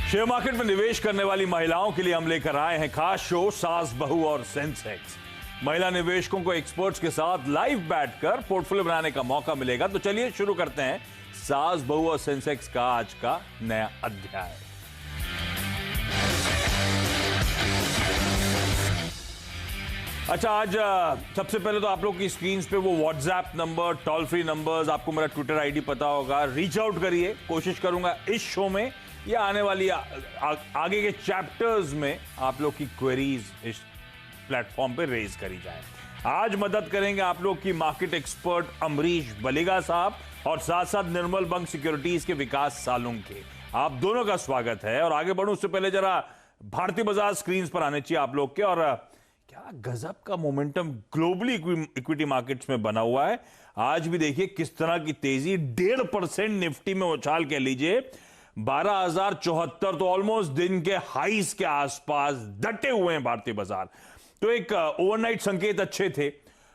Share market में निवेश करने वाली महिलाओं के लिए हम लेकर आए हैं खास शो सास बहू और सेंसेक्स। महिला निवेशकों को एक्सपर्ट्स के साथ लाइव बैठकर पोर्टफोलियो बनाने का मौका मिलेगा। तो चलिए शुरू करते हैं सास बहू और सेंसेक्स का आज का नया अध्याय। अच्छा, आज सबसे पहले तो आप लोग की स्क्रीन पे वो WhatsApp number, toll free numbers, आपको मेरा ट्विटर आईडी पता होगा, रीच आउट करिए। कोशिश करूंगा इस शो में या आने वाली आगे के चैप्टर्स में आप लोग की क्वेरीज इस प्लेटफॉर्म पे रेज करी जाए। आज मदद करेंगे आप लोग की मार्केट एक्सपर्ट अमरीश बलिगा साहब और साथ साथ निर्मल बंग सिक्योरिटीज के विकास सालुंके। आप दोनों का स्वागत है। और आगे बढ़ूं उससे पहले जरा भारतीय बाजार स्क्रीन पर आने चाहिए आप लोग के। और क्या गजब का मोमेंटम ग्लोबली इक्विटी मार्केट्स में बना हुआ है। आज भी देखिए किस तरह की तेजी, 1.5% निफ्टी में उछाल कह लीजिए, 12,074 तो ऑलमोस्ट दिन के हाईस के आसपास डटे हुए हैं भारतीय बाजार। तो एक ओवरनाइट संकेत अच्छे थे।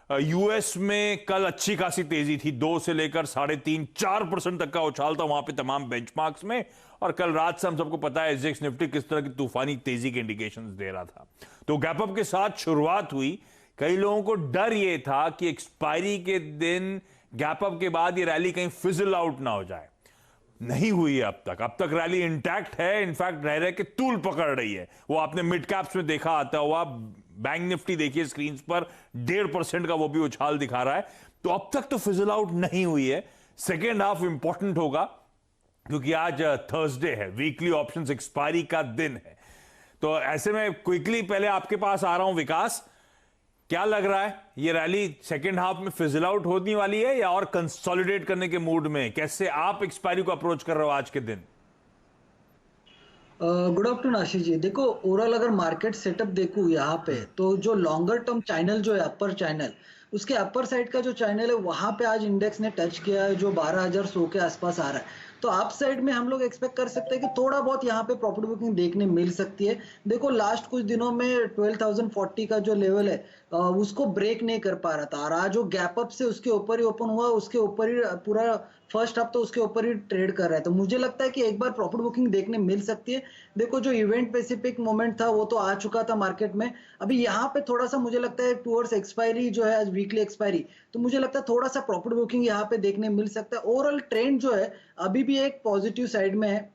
यूएस में कल अच्छी खासी तेजी थी, 2 से लेकर 3.5-4% तक का उछाल था वहां पे तमाम बेंचमार्क्स में। और कल रात से हम सबको पता है एसजेएक्स निफ्टी किस तरह की तूफानी तेजी के इंडिकेशंस दे रहा था। तो गैप अप के साथ शुरुआत हुई। कई लोगों को डर यह था कि एक्सपायरी के दिन गैप अप के बाद ये रैली कहीं फिजल आउट ना हो जाए। नहीं हुई है अब तक रैली इंटैक्ट है। इनफैक्ट रह रहे कि तूल पकड़ रही है। वो आपने मिड कैप्स में देखा आता हुआ, बैंक निफ्टी देखिए स्क्रीन पर 1.5% का वो भी उछाल दिखा रहा है। तो अब तक तो फिजल आउट नहीं हुई है। सेकेंड हाफ इंपॉर्टेंट होगा क्योंकि आज थर्सडे है, वीकली ऑप्शंस एक्सपायरी का दिन है। तो ऐसे में क्विकली पहले आपके पास आ रहा हूं विकास, क्या लग रहा है ये रैली सेकेंड हाफ में फिजल आउट होने वाली है या और कंसोलिडेट करने के मूड में? कैसे आप एक्सपायरी को अप्रोच कर रहे हो आज के दिन? Good afternoon Ashish ji. देखो, ओवरऑल अगर मार्केट सेटअप देखूं यहाँ पे, तो जो लॉन्गर टर्म चैनल जो है अपर चैनल, उसके अपर साइड का जो चैनल है वहां पे आज इंडेक्स ने टच किया है, जो 12,100 के आसपास आ रहा है। तो अप साइड में हम लोग एक्सपेक्ट कर सकते हैं कि थोड़ा बहुत यहाँ पे प्रॉफिट बुकिंग देखने मिल सकती है। देखो, लास्ट कुछ दिनों में 12,040 का जो लेवल है उसको ब्रेक नहीं कर पा रहा था, और आज जो गैप अप से उसके ऊपर ही ओपन हुआ, उसके ऊपर ही पूरा फर्स्ट हाफ तो उसके ऊपर ही ट्रेड कर रहा है। तो मुझे लगता है कि एक बार प्रॉफिट बुकिंग देखने मिल सकती है। देखो, जो इवेंट स्पेसिफिक मोमेंट था वो तो आ चुका था मार्केट में। अभी यहाँ पे थोड़ा सा मुझे लगता है टुवर्ड्स एक्सपायरी जो है आज वीकली एक्सपायरी, तो मुझे लगता है थोड़ा सा प्रॉफिट बुकिंग यहाँ पे देखने मिल सकता है। ओवरऑल ट्रेंड जो है अभी भी एक पॉजिटिव साइड में है।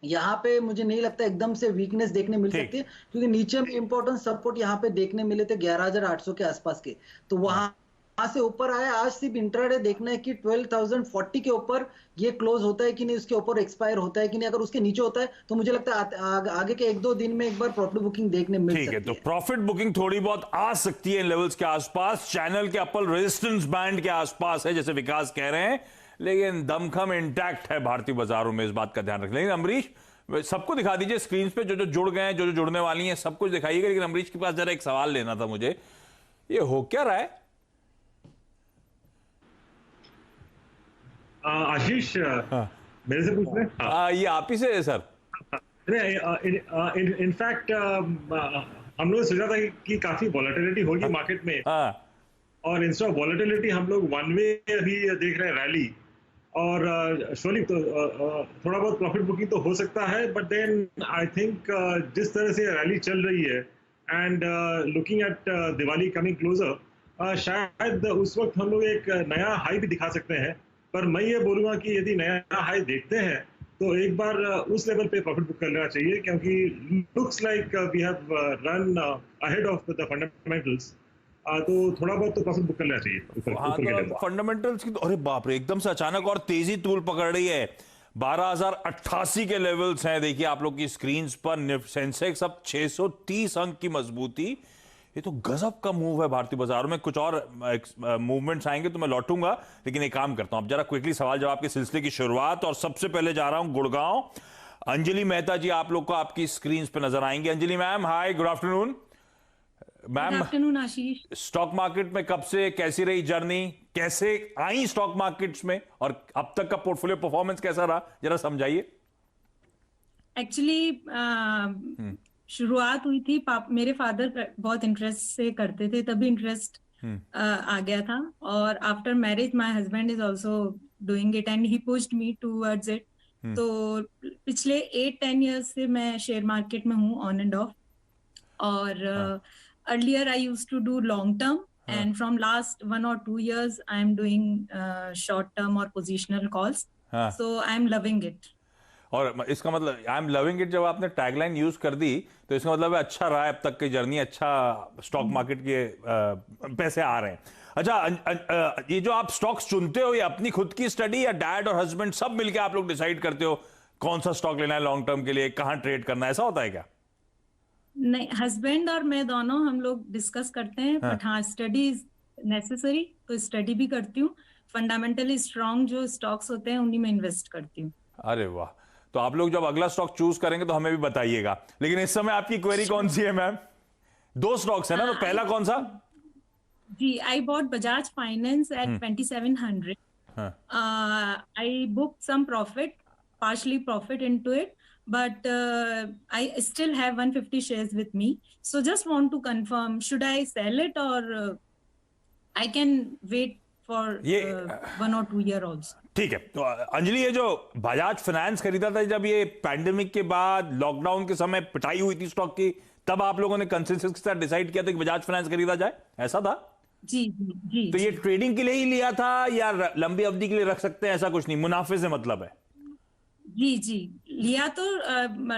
यहाँ पे मुझे नहीं लगता एकदम से वीकनेस देखने मिल सकती है, क्योंकि नीचे में इंपॉर्टेंट सपोर्ट यहाँ पे देखने मिले थे 11,800 के आसपास के। तो वहां से ऊपर आया। आज सिर्फ इंट्राडे देखना है कि 12,040 के ऊपर ये क्लोज होता है कि नहीं, उसके ऊपर एक्सपायर होता है कि नहीं। अगर उसके नीचे होता है तो मुझे लगता है आगे के 1-2 दिन में एक बार प्रॉफिट बुकिंग देखने मिल सकती है। तो प्रॉफिट बुकिंग थोड़ी बहुत आ सकती है इन लेवल्स के आसपास, चैनल के अपर रेजिस्टेंस बैंड के आसपास है जैसे विकास कह रहे हैं, लेकिन दमखम इंटैक्ट है भारतीय बाजारों में, इस बात का ध्यान रख लेंगे। अमरीश, सबको दिखा दीजिए स्क्रीन पे जो जो जुड़ गए हैं, जो जो जुड़ने वाली हैं, सब कुछ दिखाइएगा। लेकिन अमरीश के पास जरा एक सवाल लेना था मुझे, ये हो क्या रहा है? आशीष, मेरे से पूछ रहे हैं? ये आप ही से है सर। इनफैक्ट हम लोग सोचा था कि काफी वॉलेटिलिटी होगी मार्केट में, और इंस्टेड ऑफ वॉलेटिलिटी हम लोग वन वे अभी देख रहे हैं रैली, और श्योरली तो थोड़ा बहुत प्रॉफिट बुकिंग तो हो सकता है। बट देन आई थिंक जिस तरह से रैली चल रही है and looking at Diwali coming closer, शायद उस वक्त हम लोग एक नया हाई भी दिखा सकते हैं। पर मैं ये बोलूंगा कि यदि नया हाई देखते हैं तो एक बार उस लेवल पे प्रॉफिट बुक कर लेना चाहिए, क्योंकि looks like we have run ahead of the fundamentals. तो थोड़ा बहुत तो प्रॉफिट बुक कर लेना चाहिए। हाँ, तो फंडामेंटल्स की तो अरे बाप रे, एकदम से अचानक और तेजी तूल पकड़ रही है। 12,088 के लेवल्स हैं देखिए आप लोग की स्क्रीन पर। सेंसेक्स अब 630 अंक की मजबूती। ये तो गजब का मूव है भारतीय बाजारों में। कुछ और मूवमेंट्स आएंगे तो मैं लौटूंगा, लेकिन एक काम करता हूं, अब जरा क्विकली सवाल जवाब के सिलसिले की शुरुआत। और सबसे पहले जा रहा हूं गुड़गांव। अंजलि मेहता जी आप लोग को आपकी स्क्रीन पे नजर आएंगे। Anjali ma'am, hi, good afternoon ma'am. Good afternoon Ashish. Stock market में कब से कैसी रही जर्नी, कैसे आई स्टॉक मार्केट्स में, और अब तक का पोर्टफोलियो परफॉर्मेंस कैसा रहा, जरा समझाइए। एक्चुअली शुरुआत हुई थी, मेरे फादर बहुत इंटरेस्ट से करते थे, तभी इंटरेस्ट आ गया था। और after marriage my husband is also doing it and he pushed me towards it. तो पिछले 8-10 ईयर्स से मैं शेयर मार्केट में हूँ ऑन एंड ऑफ। और earlier I used to do long term, and from last 1 or 2 years I am doing short term or positional calls. So I am loving it. और इसका मतलब I am loving it, जब आपने tagline use कर दी तो इसका मतलब है अच्छा रहा है अब तक की जर्नी, अच्छा स्टॉक मार्केट के पैसे आ रहे हैं। अच्छा, ये जो आप स्टॉक्स चुनते हो, ये अपनी खुद की स्टडी या डैड और हस्बैंड सब मिलके आप लोग डिसाइड करते हो कौन सा स्टॉक लेना है लॉन्ग टर्म के लिए, कहाँ ट्रेड करना है, ऐसा होता है क्या? नहीं, हस्बैंड और मैं दोनों हम लोग डिस्कस करते हैं। बट हाँ, स्टडी इज नेसेसरी, तो स्टडी भी करती हूँ। फंडामेंटली स्ट्रांग जो स्टॉक्स होते हैं उन्हीं में इन्वेस्ट करती हूँ। अरे वाह, तो आप लोग जब अगला स्टॉक चूज करेंगे तो हमें भी बताइएगा। लेकिन इस समय आपकी क्वेरी कौन सी है मैम? 2 स्टॉक्स है ना, तो पहला कौन सा? जी, I bought Bajaj Finance at 2700. I book some profit, partially profit into it, but I still have 150 shares with me. So just want to confirm, should I sell it or I can wait for 1 or 2 year also? ठीक है, तो अंजलि, ये जो Bajaj finance खरीदा था जब ये pandemic के बाद लॉकडाउन के समय पिटाई हुई थी स्टॉक की, तब आप लोगों ने कंसेंसस के साथ डिसाइड किया था कि बजाज फाइनेंस खरीदा जाए, ऐसा था? जी जी जी। तो ये ट्रेडिंग के लिए ही लिया था या लंबी अवधि के लिए रख सकते हैं, ऐसा कुछ नहीं, मुनाफे से मतलब है? जी जी, लिया तो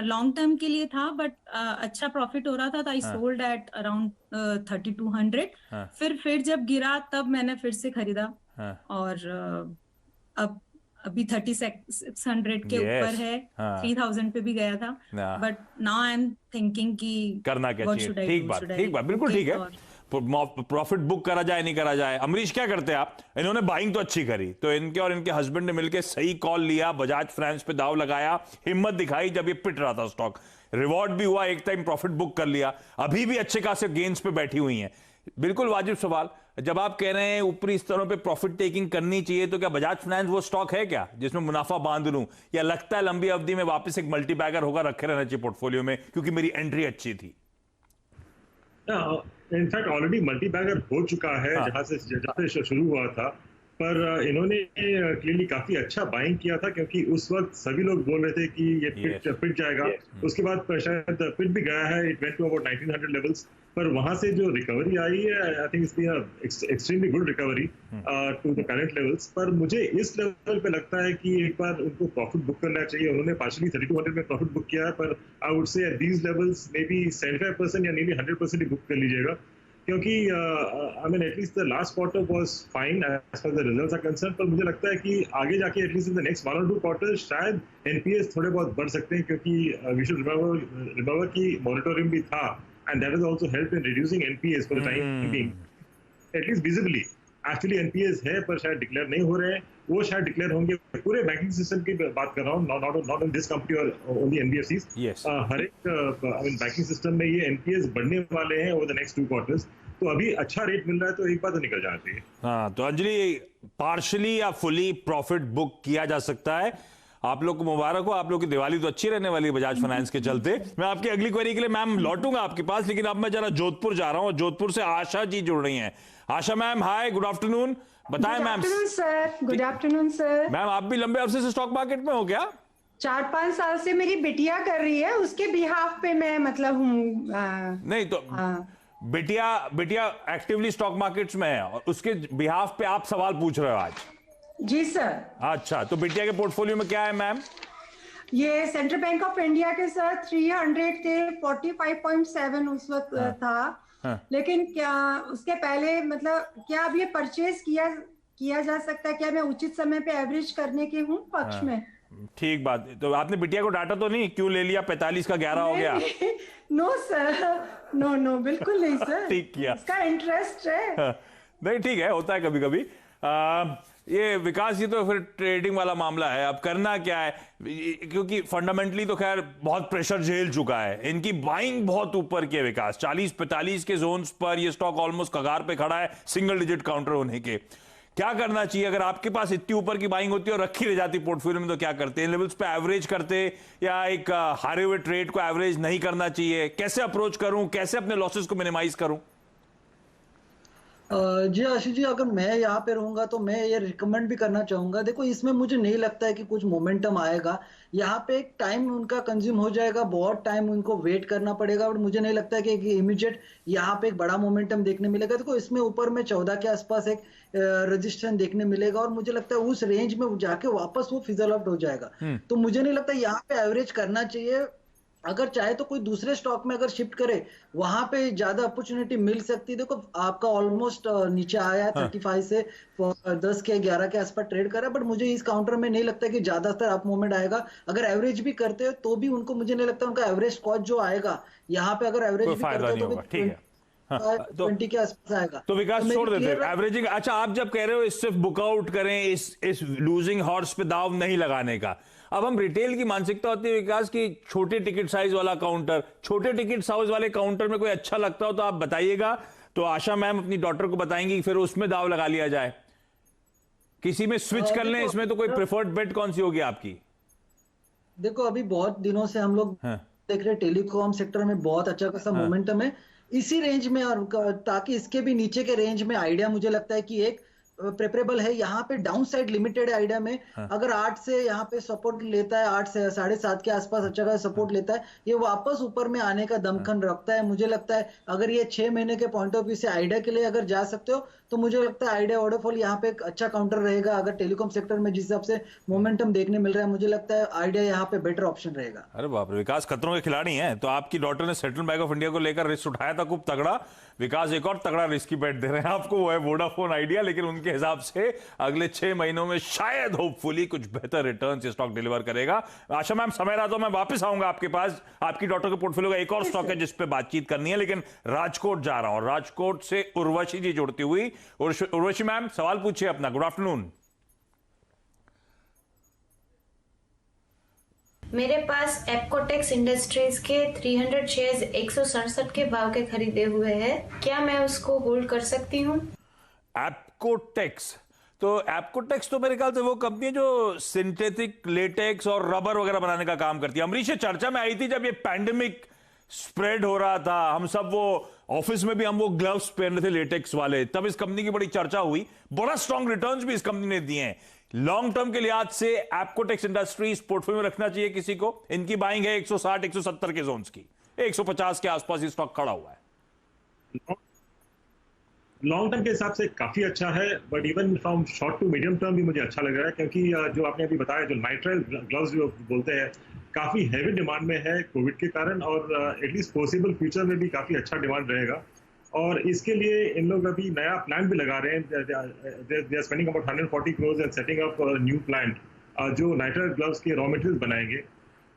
लॉन्ग टर्म के लिए था, बट अच्छा प्रॉफिट हो रहा था, तो आई सोल्ड एट अराउंड 3200। फिर जब गिरा तब मैंने फिर से खरीदा। और अब अभी 3600 के ऊपर है। 3000 पे भी गया था, but now I am thinking कि करना क्या चाहिए। ठीक बात, बिल्कुल ठीक है। प्रॉफिट बुक करा जाए नहीं करा जाए। अमरीश, क्या करते हैं आप? इन्होंने बाइंग तो अच्छी करी, तो इनके और इनके हस्बैंड ने मिलकर सही कॉल लिया, बजाज फाइनेंस पे दाव लगाया, हिम्मत दिखाई जब ये पिट रहा था स्टॉक, रिवॉर्ड भी हुआ, एक टाइम प्रॉफिट बुक कर लिया, अभी भी अच्छे खासे गेन्स पे बैठी हुई हैं। बिल्कुल वाजिब सवाल। जब आप कह रहे हैं ऊपरी स्तरों पे प्रॉफिट टेकिंग करनी चाहिए, तो क्या बजाज फाइनेंस वो स्टॉक है क्या जिसमें मुनाफा बांध लूं, या लगता है लंबी अवधि में वापस एक मल्टी बैगर होगा, रखे रहना चाहिए पोर्टफोलियो में क्योंकि मेरी एंट्री अच्छी थी? इनफैक्ट ऑलरेडी मल्टी बैगर हो चुका है जहां से शुरू हुआ था, पर इन्होंने क्लियरली काफी अच्छा बाइंग किया था, क्योंकि उस वक्त सभी लोग बोल रहे थे कि ये पिट जाएगा। उसके बाद शायद पिट भी गया है, it went to about 1900 levels, पर वहां से जो रिकवरी आई है, I think it's been extremely good recovery to the current levels. पर मुझे इस लेवल पे लगता है कि एक बार उनको प्रॉफिट बुक करना चाहिए। उन्होंने पार्शियली 3200 में प्रॉफिट बुक किया है, पर I would say at these levels may be 75% या नेarly 100% ही बुक कर लीजिएगा, क्योंकि I mean at least the last quarter was fine as far the results are concern. पर मुझे लगता है कि आगे जाके at least in the next 1 or 2 quarters शायद एनपीएस थोड़े बहुत बढ़ सकते हैं, क्योंकि वी शुड रिमेंबर कि मॉनिटरिंग भी था, and that has also helped in reducing NPAs for the time being, at least visibly. Actually NPAs है, पर शायद डिक्लेयर नहीं हो रहे हैं, वो शायद डिक्लेयर होंगे। पूरे बैंकिंग सिस्टम की बात कर रहा हूँ, not on this company or only NBFCs. Yes. हर एक आई मीन बैंकिंग सिस्टम में ये NPAs बढ़ने वाले हैं over the next 2 quarters। तो अभी अच्छा रेट मिल रहा है, तो एक बार तो निकल जाना चाहिए। हाँ, तो अंजलि, पार्शली या फुली प्रॉफिट बुक किया जा सकता है। आप लोग को मुबारक हो, आप लोग की दिवाली तो अच्छी रहने वाली है बजाज फाइनेंस के चलते। मैं आपकी अगली क्वेरी के लिए मैम लौटूंगा आपके पास, लेकिन अब मैं जरा जोधपुर जा रहा हूं। जोधपुर से आशा जी जुड़ रही हैं। आशा मैम, हाय, गुड आफ्टरनून। बताएं ma'am. Good afternoon sir. Ma'am, आप भी लंबे अरसे से स्टॉक मार्केट में हो क्या? 4-5 साल से मेरी बिटिया कर रही है, उसके बिहाफ पे मैं मतलब हूँ। नहीं तो बिटिया एक्टिवली स्टॉक मार्केट्स में है और उसके बिहाफ पे आप सवाल पूछ रहे हो आज? जी सर। अच्छा, तो बिटिया के पोर्टफोलियो में क्या है मैम? ये सेंट्रल बैंक ऑफ इंडिया के साथ 300 थे, 45.7 उस वक्त था। लेकिन क्या उसके पहले मतलब क्या अब ये परचेज किया जा सकता है? क्या मैं उचित समय पे एवरेज करने के हूँ पक्ष में? ठीक बात। तो आपने बिटिया को डांटा तो नहीं, क्यों ले लिया 45 का 11 हो गया? नो सर, नो बिल्कुल नहीं सर। ठीक किया, इसका इंटरेस्ट है। नहीं, ठीक है, होता है कभी कभी। ये विकास जी, तो फिर ट्रेडिंग वाला मामला है, अब करना क्या है? क्योंकि फंडामेंटली तो खैर बहुत प्रेशर झेल चुका है, इनकी बाइंग बहुत ऊपर की है विकास, 40-45 के जोन्स पर ये स्टॉक ऑलमोस्ट कगार पे खड़ा है सिंगल डिजिट काउंटर होने के। क्या करना चाहिए? अगर आपके पास इतनी ऊपर की बाइंग होती है और रखी रह जाती पोर्टफोलियो में, तो क्या करते? इन लेवल्स पे एवरेज करते या एक हारे हुए ट्रेड को एवरेज नहीं करना चाहिए? कैसे अप्रोच करूं, कैसे अपने लॉसेस को मिनिमाइज करूं? जी आशीष जी, अगर मैं यहाँ पे रहूंगा तो मैं ये रिकमेंड भी करना चाहूंगा। देखो, इसमें मुझे नहीं लगता है कि कुछ मोमेंटम आएगा। यहाँ पे एक टाइम उनका कंज्यूम हो जाएगा, बहुत टाइम उनको वेट करना पड़ेगा, और मुझे नहीं लगता है कि इमीडिएट यहाँ पे एक बड़ा मोमेंटम देखने मिलेगा। देखो, इसमें ऊपर में 14 के आसपास एक रजिस्ट्रेशन देखने मिलेगा, और मुझे लगता है उस रेंज में जाके वापस वो फिजल आउट हो जाएगा। तो मुझे नहीं लगता यहाँ पे एवरेज करना चाहिए। अगर चाहे तो कोई दूसरे स्टॉक में अगर शिफ्ट करे, वहां पे ज्यादा अपॉर्चुनिटी मिल सकती है। देखो, आपका ऑलमोस्ट नीचे आया है 35 से 10 के 11 के आसपास ट्रेड करा, बट मुझे इस काउंटर में नहीं लगता कि ज्यादातर अप मूवमेंट आएगा। अगर एवरेज भी करते हो तो भी उनको, मुझे नहीं लगता उनका एवरेज कॉस्ट जो आएगा यहाँ पे, अगर एवरेज भी करते हो तो ठीक है, 20 के आसपास आएगा। तो विकास छोड़ देते हैं एवरेजिंग। अच्छा, आप जब कह रहे हो इस सिर्फ बुकआउट करें, इस लूजिंग हॉर्स पे दाव नहीं लगाने का, अब हम रिटेल की मानसिकता होती है विकास की छोटे टिकट साइज वाला काउंटर, छोटे टिकट साइज वाले काउंटर में कोई अच्छा लगता हो तो आप बताइएगा, तो आशा मैम अपनी डॉटर को बताएंगी, फिर उसमें दाव लगा लिया जाए, किसी में स्विच कर लें। इसमें तो कोई प्रेफर्ड बेट कौन सी होगी आपकी? देखो, अभी बहुत दिनों से हम लोग देख रहे हैं टेलीकॉम सेक्टर में बहुत अच्छा खासा मोमेंटम है इसी रेंज में, और ताकि इसके भी नीचे के रेंज में आइडिया मुझे लगता है कि एक प्रेफरेबल है। यहाँ पे डाउन साइड लिमिटेड है आइडिया में। अगर 8 से यहाँ पे सपोर्ट लेता है, 8 से 7.5 के आसपास अच्छा खासा सपोर्ट लेता है, ये वापस ऊपर में आने का दमखम रखता है। मुझे लगता है अगर ये 6 महीने के पॉइंट ऑफ व्यू से आइडिया के लिए अगर जा सकते हो, तो मुझे लगता है आइडिया वोडाफोन यहाँ पे एक अच्छा काउंटर रहेगा। अगर टेलीकॉम सेक्टर में जिस हिसाब से मोमेंटम देखने मिल रहा है, मुझे लगता है आइडिया यहाँ पे बेटर ऑप्शन रहेगा। अरे बाप रे, विकास खतरों के खिलाड़ी हैं। तो आपकी डॉटर ने सेंट्रल बैंक ऑफ इंडिया को लेकर रिस्क उठाया था खूब तगड़ा, विकास एक और तगड़ा रिस्क की बेट दे रहे हैं आपको, वो है वोडाफोन आइडिया। लेकिन उनके हिसाब से अगले 6 महीनों में शायद होपफुली कुछ बेहतर रिटर्न से स्टॉक डिलीवर करेगा। आशा मैम, समय रहा तो मैं वापस आऊंगा आपके पास। आपकी डॉटर के पोर्टफोलियो का एक और स्टॉक है जिस पे बातचीत करनी है, लेकिन राजकोट जा रहा हूं, राजकोट से उर्वशी जी जुड़ती हुई। उर्वशी मैम, सवाल पूछिए अपना। Good afternoon. मेरे पास एप्कोटेक्स इंडस्ट्रीज के 300 शेयर्स 167 के भाव के खरीदे हुए हैं, क्या मैं उसको होल्ड कर सकती हूँ? एप्कोटेक्स, तो एप्कोटेक्स तो मेरे ख्याल से वो कंपनी है जो सिंथेटिक लेटेक्स और रबर वगैरह बनाने का काम करती है। अमरीश, चर्चा में आई थी जब ये पैंडेमिक स्प्रेड हो रहा था, हम सब वो ऑफिस में भी हम वो ग्लव्स पहन रहे थे लेटेक्स वाले, तब इस कंपनी की बड़ी चर्चा हुई। बड़ा स्ट्रॉन्ग रिटर्न्स भी इस कंपनी ने दिए हैं। लॉन्ग टर्म के लिहाज से एप्कोटेक्स इंडस्ट्रीज पोर्टफोलियो में रखना चाहिए किसी को। इनकी बाइंग है 160 170 के जोन्स की, 150 के आसपास ये स्टॉक खड़ा हुआ है। लॉन्ग टर्म के हिसाब से काफी अच्छा है, but even from short to medium term भी मुझे अच्छा लग रहा है, क्योंकि जो आपने अभी बताया, जो नाइट्राइल ग्लव्स जो बोलते हैं, काफी हैवी डिमांड में है कोविड के कारण, और एटलीस्ट पॉसिबल फ्यूचर में भी काफी अच्छा डिमांड रहेगा। और इसके लिए इन लोग अभी नया प्लांट भी लगा रहे हैं। They are spending about 140 crores and setting up new plant जो नाइट्राइल ग्लव्स के रॉ मटेरियल्स बनाएंगे।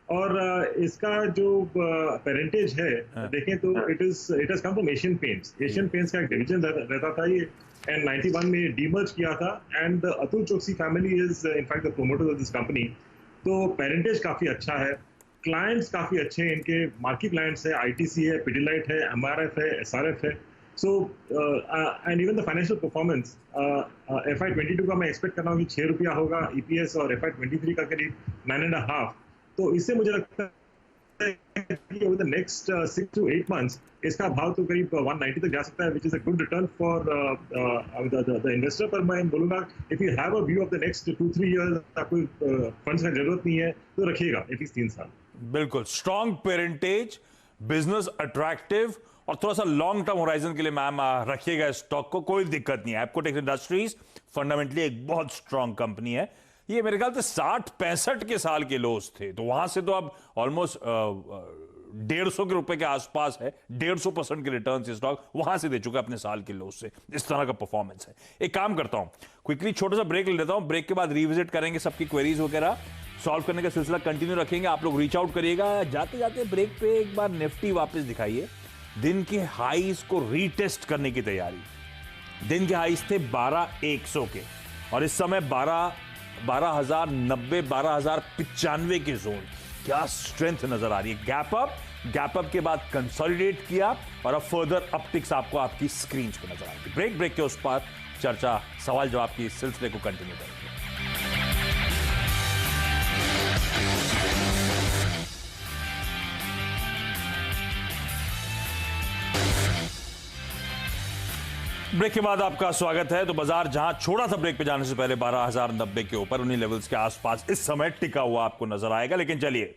और इसका जो पेरेंटेज है देखें तो it has come from Asian Paints. Asian Paints का एक डिवीजन रहता था ये, एंड 91 में डीमर्ज किया था, and Atul Choksi family is in fact the promoter of this company. तो पेरेंटेज काफी अच्छा है, क्लाइंट्स काफी अच्छे हैं, इनके मार्की क्लाइंट्स है, आईटीसी है, पिडिलाइट है, एमआरएफ है, एसआरएफ है। So and even the financial performance FY22 का मैं एक्सपेक्ट कर रहा हूँ कि 6 रुपया होगा ईपीएस, और FY23 का करीब 9.5। तो इससे मुझे लगता है कि over the next 6 to 8 months इसका भाव तो करीब 190 तक जा सकता है, which is a good return for the investor. पर मैं बोलूंगा, if you have a view of the next 2-3 years, आपको फंड्स का जरूरत नहीं है तो रखिएगा एटलीस्ट 3 साल। बिल्कुल, स्ट्रॉन्ग पेरेंटेज, बिजनेस अट्रैक्टिव, और थोड़ा सा लॉन्ग टर्म होराइजन के लिए मैम रखिएगा स्टॉक को, कोई दिक्कत नहीं है। एप्कोटेक्स इंडस्ट्रीज फंडामेंटली एक बहुत स्ट्रॉन्ग कंपनी है। ये मेरे ख्याल से 60-65 के साल के लोस थे, तो वहां से तो अब ऑलमोस्ट 150 रुपए के आसपास है, 150% के रिटर्न से स्टॉक वहां से दे चुका है अपने साल के लोस से। इस तरह का परफॉर्मेंस है। एक काम करता हूं, क्विकली छोटा सा ब्रेक ले लेता हूं, ब्रेक के बाद रिविजिट करेंगे, सबकी क्वेरीज वगैरह सॉल्व करने का सिलसिला कंटिन्यू रखेंगे। आप लोग रीच आउट करिएगा। जाते जाते ब्रेक पे एक बार निफ्टी वापस दिखाइए। दिन के हाईज को रीटेस्ट करने की तैयारी। दिन के हाईज थे 12,100 के, और इस समय 12,090 12,095 के जोन। क्या स्ट्रेंथ नजर आ रही है। गैप अप के बाद कंसोलिडेट किया, और अब फर्दर अपटिक्स आपको आपकी स्क्रीन पे नजर आएगी। ब्रेक के उस पर चर्चा, सवाल जवाब की सिलसिले को कंटिन्यू करेंगे। ब्रेक के बाद आपका स्वागत है। तो बाजार जहां छोड़ा था ब्रेक पे जाने से पहले 12,090 के ऊपर, उन्हीं लेवल्स के आसपास इस समय टिका हुआ आपको नजर आएगा। लेकिन चलिए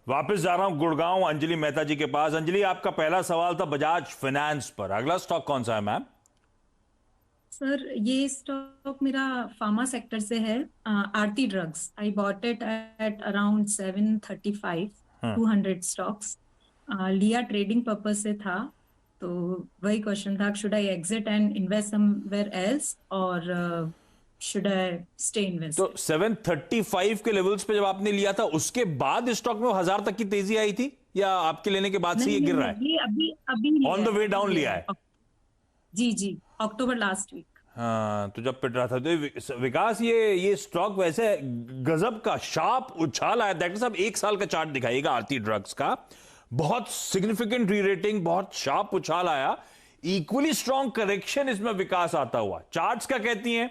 वापस जा रहा हूं गुड़गांव अंजलि मेहता जी के पास। अंजलि, आपका पहला सवाल था बजाज फाइनेंस पर, अगला स्टॉक कौन सा है मैम? सर ये स्टॉक मेरा फार्मा सेक्टर से है, Aarti drugs. I bought it at around 735, 200 stocks. लिया ट्रेडिंग पर्पस से था, तो वही क्वेश्चन था, should I exit and invest somewhere else और शुड आई स्टे इन्वेस्ट? तो 735 के लेवल्स पे जब आपने लिया था, उसके बाद स्टॉक में 1000 तक की तेजी आई थी, या आपके लेने के बाद से ये गिर रहा है? ये अभी ऑन द वे डाउन लिया है? जी, अक्टूबर लास्ट वीक। हाँ, तो जब पिट रहा था। तो विकास, ये स्टॉक वैसे गजब का शार्प उछाल आया। डॉक्टर साहब, एक साल का चार्ट दिखाइएगा आरती ड्रग्स का, बहुत सिग्निफिकेंट री-रेटिंग, बहुत शार्प उछाल आया, इक्वली स्ट्रॉन्ग करेक्शन इसमें विकास आता हुआ। चार्ट्स क्या कहती हैं?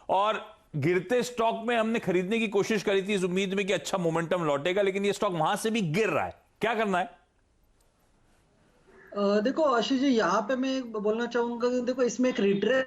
और गिरते स्टॉक में हमने खरीदने की कोशिश करी थी इस उम्मीद में कि अच्छा मोमेंटम लौटेगा, लेकिन ये स्टॉक वहां से भी गिर रहा है, क्या करना है? देखो आशीष जी, यहाँ पे मैं बोलना चाहूंगा कि देखो इसमें एक रिट्रेस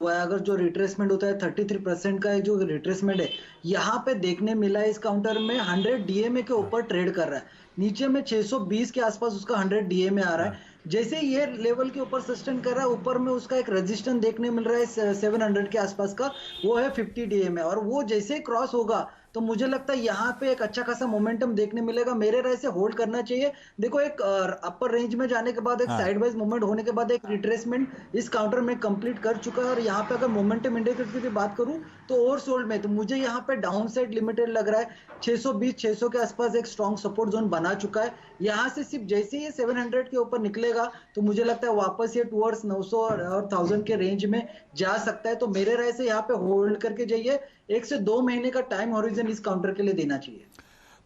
हुआ है। अगर जो रिट्रेसमेंट होता है 33% का जो रिट्रेसमेंट है यहाँ पे देखने मिला है। इस काउंटर में 100 डीएमए के ऊपर ट्रेड कर रहा है, नीचे में 620 के आसपास उसका 100 डीएमए आ रहा है। जैसे ये लेवल के ऊपर सस्टेन कर रहा है, ऊपर में उसका एक रेजिस्टेंस देखने मिल रहा है 700 के आसपास का, वो है 50 डीएमए। और वो जैसे क्रॉस होगा तो मुझे लगता है यहाँ पे एक अच्छा खासा मोमेंटम देखने मिलेगा। मेरे राय से होल्ड करना चाहिए। देखो एक अपर रेंज में जाने के बाद एक साइडवाइज मूवमेंट होने के बाद एक रिट्रेसमेंट इस काउंटर में कंप्लीट कर चुका है। और यहाँ पे अगर मोमेंटम इंडिकेटर की बात करूं तो ओवरसोल्ड में, तो मुझे यहाँ पे डाउन साइड लिमिटेड लग रहा है। 620-600 के आसपास एक स्ट्रॉन्ग सपोर्ट जोन बना चुका है। यहाँ से सिर्फ जैसे ही 700 के ऊपर निकलेगा तो मुझे लगता है वापस ये टूवर्ड्स 900 और 1000 के रेंज में जा सकता है। तो मेरे राय से यहाँ पे होल्ड करके जाइए। 1 से 2 महीने का टाइम हॉरिजन इस काउंटर के लिए देना चाहिए।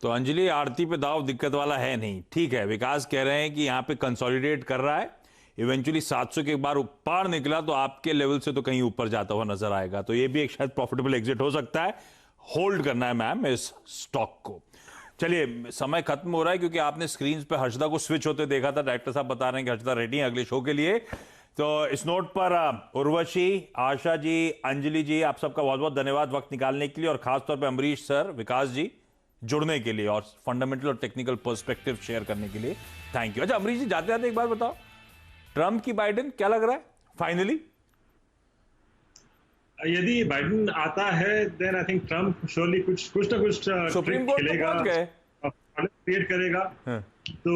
तो अंजलि, आरती पे दाव दिक्कत वाला है नहीं, ठीक है। विकास कह रहे हैं कि यहाँ पे कंसोलिडेट कर रहा है, इवेंचुअली 700 के बार ऊपर निकला तो आपके लेवल से तो कहीं ऊपर जाता हुआ नजर आएगा। तो ये भी एक शायद प्रॉफिटेबल एग्जिट हो सकता है। होल्ड करना है मैम इस स्टॉक को। चलिए, समय खत्म हो रहा है क्योंकि आपने स्क्रीन पे हर्षदा को स्विच होते देखा था। डायरेक्टर साहब बता रहे हैं कि हर्षदा रेडी है अगले शो के लिए। तो इस नोट पर उर्वशी, आशा जी, अंजलि जी, आप सबका बहुत बहुत धन्यवाद वक्त निकालने के लिए, और खासतौर पे अमरीश सर, विकास जी जुड़ने के लिए और फंडामेंटल और टेक्निकल पर्सपेक्टिव शेयर करने के लिए थैंक यू। अच्छा अमरीश जी, जाते जाते एक बात बताओ, ट्रंप की बाइडेन क्या लग रहा है फाइनली? यदि बाइडेन आता है then I think Trump surely कुछ ना कुछ सुप्रीम कोर्ट खेलेगा, पहुंच गए, क्रिएट करेगा। तो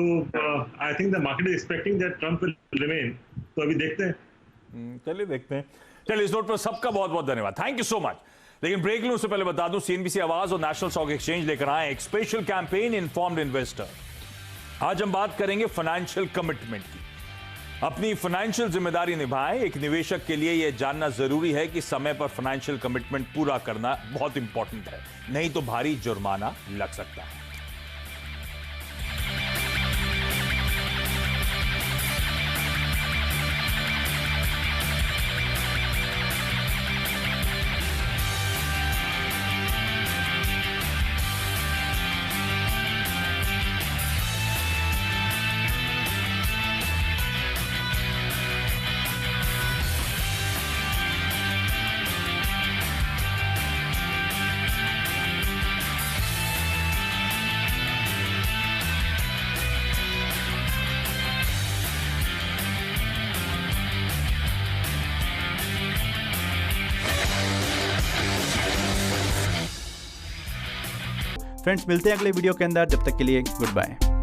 I think the market is expecting that Trump will remain. तो अभी देखते हैं। चलिए देखते हैं। चलिए, इस नोट पर सबका बहुत बहुत धन्यवाद, थैंक यू सो मच। लेकिन ब्रेक लूं उससे पहले बता दूं, सीएनबीसी आवाज और नेशनल स्टॉक एक्सचेंज लेकर आए एक स्पेशल कैंपेन, इन्फॉर्म्ड इन्वेस्टर। आज हम बात करेंगे फाइनेंशियल कमिटमेंट की। अपनी फाइनेंशियल जिम्मेदारी निभाएं। एक निवेशक के लिए यह जानना जरूरी है कि समय पर फाइनेंशियल कमिटमेंट पूरा करना बहुत इंपॉर्टेंट है, नहीं तो भारी जुर्माना लग सकता है। फ्रेंड्स, मिलते हैं अगले वीडियो के अंदर। जब तक के लिए गुड बाय।